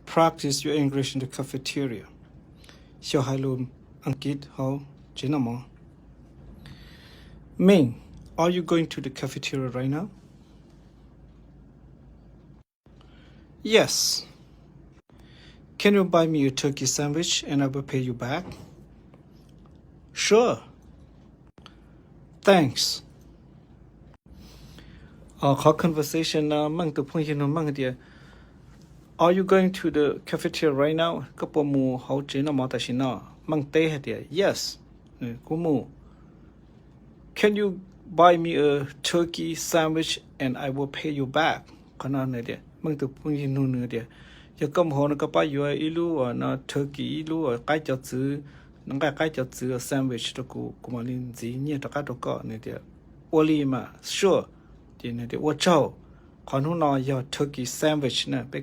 practice your English in the cafeteria. Xyaum, Ankit, hauv, English-Hmong. Ming, are you going to the cafeteria right now? Yes. Can you buy me a turkey sandwich and I will pay you back? Sure. Thanks. Our conversation mang tu phung hin mang dia. Are you going to the cafeteria right now? Kapo mu hau jena ma ta shina mang te ha dia. Yes. Kumu. Can you buy me a turkey sandwich and I will pay you back? Kana ne dia. Mang tu phung hin nu dia. Ya kam ho na ka pa yu ilu na turkey ilu kai cha zu nang kai cha zu sandwich to ku kumalin zi ni ta ka to ka ne dia. Oli ma sure. Dia ne dia wo chao. Kanu na ya turkey sandwich na pe